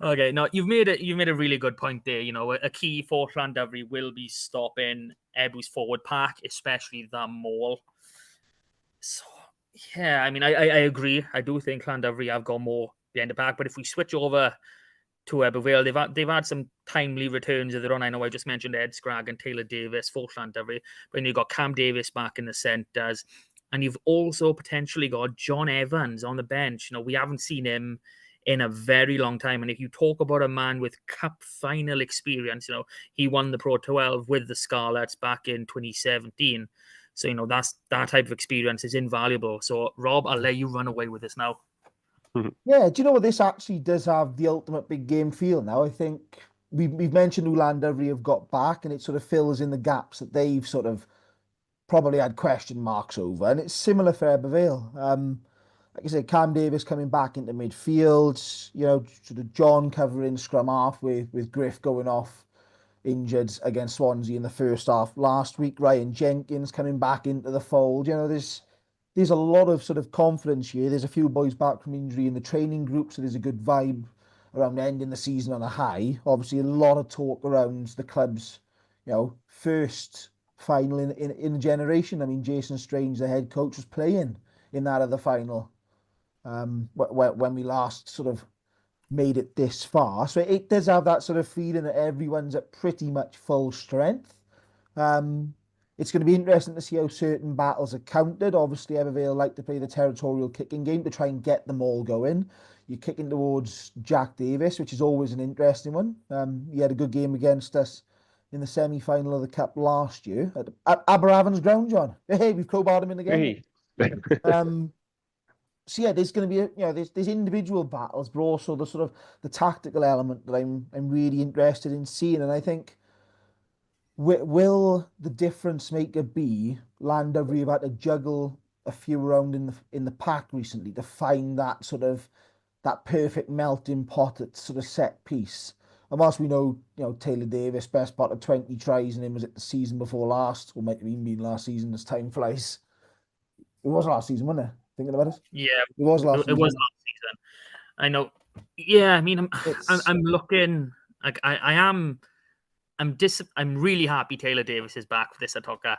Speaker 1: Okay, no, you've made a really good point there. A key for Llandudno will be stopping Ebu's forward pack, especially that maul. So, yeah, I mean, I agree. I do think Llandudno have got more behind the pack, but if we switch over to Eberville, they've had some timely returns of their own. I know I just mentioned Ed Scragg and Taylor Davis for Llandudno, but you've got Cam Davis back in the centres, and you've also potentially got John Evans on the bench. We haven't seen him in a very long time, and if you talk about a man with cup final experience, he won the Pro 12 with the Scarlets back in 2017. So, that type of experience is invaluable. So, Rob, I'll let you run away with this now.
Speaker 2: Yeah, do you know what? This actually does have the ultimate big game feel now. I think we've mentioned who Llandudno have got back, and it sort of fills in the gaps that they've sort of probably had question marks over. And it's similar for Eberville. Like I said, Cam Davis coming back into midfield, sort of John covering scrum half with Griff going off injured against Swansea in the first half last week. Ryan Jenkins coming back into the fold. There's a lot of sort of confidence here. There's a few boys back from injury in the training group, so there's a good vibe around ending the season on a high. Obviously, a lot of talk around the club's, first final in a generation. I mean, Jason Strange, the head coach, was playing in that other final when we last sort of made it this far. So it does have that sort of feeling that everyone's at pretty much full strength. It's going to be interesting to see how certain battles are countered. Obviously, Eberville like to play the territorial kicking game to try and get them all going. You're kicking towards Jack Davis, which is always an interesting one. He had a good game against us in the semi-final of the Cup last year at Aberavon's ground, John. Hey, we've crowbarred him in again. Hey. So yeah, there's going to be there's individual battles, but also the sort of the tactical element that I'm really interested in seeing, and I think. Will the difference maker be Llandudno have had to juggle a few around in the pack recently to find that sort of that perfect melting pot at sort of set piece? And whilst we know Taylor Davis best part of 20 tries and him was it the season before last, or might have even been last season as time flies. It was last season, wasn't it? Thinking about it.
Speaker 1: Yeah,
Speaker 2: it was last season.
Speaker 1: It was last season. I know Yeah, I mean, I'm looking. Like I'm really happy Taylor Davis is back for this Atoka.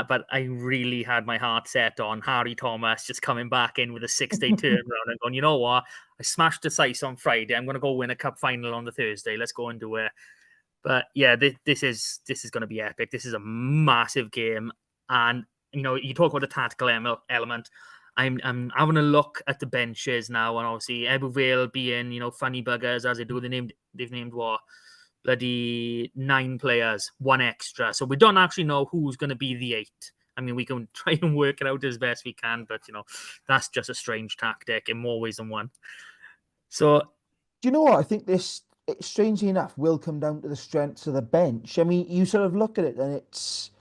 Speaker 1: But I really had my heart set on Harry Thomas just coming back in with a 6-day turnaround and going, you know what? I smashed the size on Friday. I'm going to go win a cup final on the Thursday. Let's go and do it. But yeah, this is going to be epic. This is a massive game, and you know, you talk about the tactical element. I'm having a look at the benches now, and obviously Ebervale being, you know, funny buggers as they do. They've named what, bloody 9 players, 1 extra. So we don't actually know who's going to be the 8. I mean, we can try and work it out as best we can, but you know, that's just a strange tactic in more ways than one. So,
Speaker 2: do you know what? I think this, strangely enough, will come down to the strengths of the bench. I mean, you sort of look at it and it's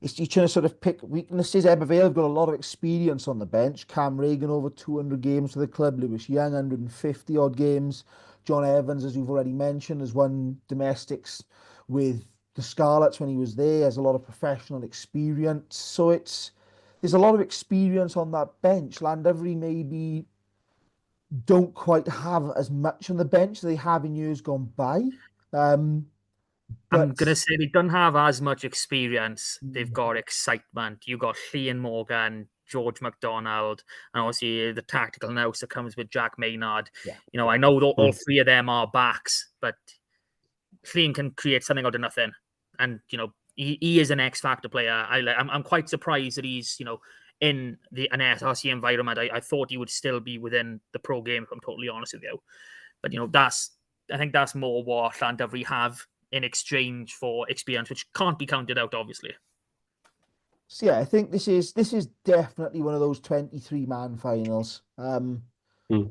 Speaker 2: you're trying to sort of pick weaknesses. Ebervale have got a lot of experience on the bench. Cam Regan over 200 games for the club. Lewis Young 150 odd games. John Evans, as you've already mentioned, has won domestics with the Scarlets when he was there. Has a lot of professional experience. So there's a lot of experience on that bench. Llandovery maybe don't quite have as much on the bench as they have in years gone by.
Speaker 1: I'm going to say they don't have as much experience. They've got excitement. You got Ian Morgan, George McDonald, and obviously the tactical nous that comes with Jack Maynard.
Speaker 2: Yeah.
Speaker 1: You know, I know all 3 of them are backs, but Ian can create something out of nothing. And, you know, he is an X-factor player. I'm quite surprised that he's, you know, in an SRC environment. I thought he would still be within the pro game, if I'm totally honest with you. But, you know, I think that's more what Llandovery have in exchange for experience, which can't be counted out, obviously.
Speaker 2: So yeah, I think this is definitely one of those 23-man finals.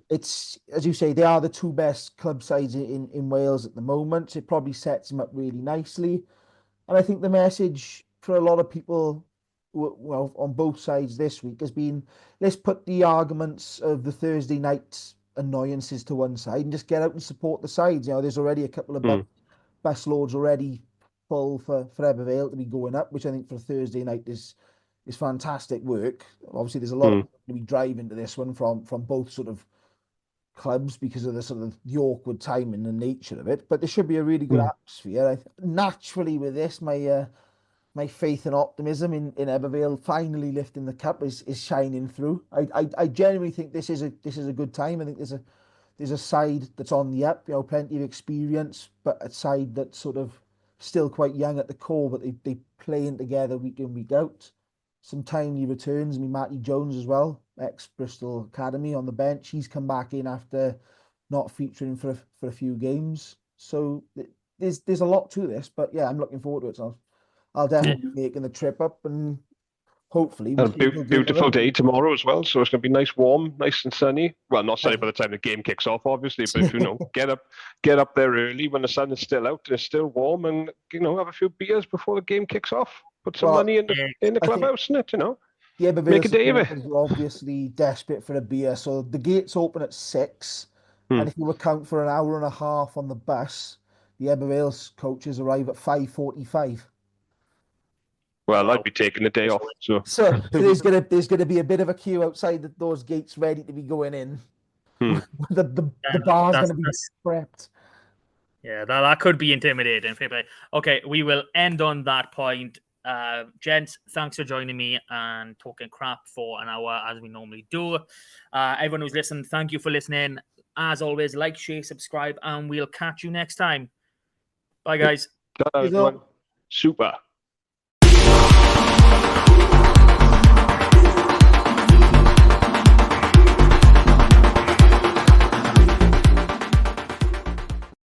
Speaker 2: It's, as you say, they are the 2 best club sides in Wales at the moment. It probably sets them up really nicely. And I think the message for a lot of people, well, on both sides this week has been, let's put the arguments of the Thursday night annoyances to one side and just get out and support the sides. You know, there's already a couple of bus loads already full for Ebervale to be going up, which I think for Thursday night is fantastic work. Obviously, there's a lot of people to be driving to this one from both sort of clubs because of the sort of the awkward timing and nature of it. But there should be a really good atmosphere. Naturally, with this, my faith and optimism in Ebervale finally lifting the cup is shining through. I genuinely think this is a good time. I think there's a side that's on the up, you know, plenty of experience, but a side that's sort of still quite young at the core, but they playing together week in, week out. Some timely returns. I mean, Matty Jones as well, ex-Bristol Academy on the bench. He's come back in after not featuring for a few games. So there's a lot to this, but yeah, I'm looking forward to it. So I'll definitely be making the trip up and hopefully
Speaker 3: a beautiful day tomorrow as well. So it's going to be nice, warm, nice and sunny. Well, not sunny by the time the game kicks off, obviously, but if you know, get up there early when the sun is still out, it's still warm, and you know, have a few beers before the game kicks off. Put some money in the clubhouse, isn't it? You know,
Speaker 2: yeah, but
Speaker 3: make a day of it.
Speaker 2: We're obviously desperate for a beer, so the gates open at 6, and if you account for an hour and a half on the bus, the Ebervale's coaches arrive at 5:45.
Speaker 3: Well, I'd be taking the day off. So
Speaker 2: there's gonna be a bit of a queue outside those gates ready to be going in. The bar's gonna be prepped.
Speaker 1: Yeah, that could be intimidating. Okay, we will end on that point. Gents, thanks for joining me and talking crap for an hour as we normally do. Everyone who's listened, thank you for listening. As always, like, share, subscribe, and we'll catch you next time. Bye, guys.
Speaker 3: Everyone. Super.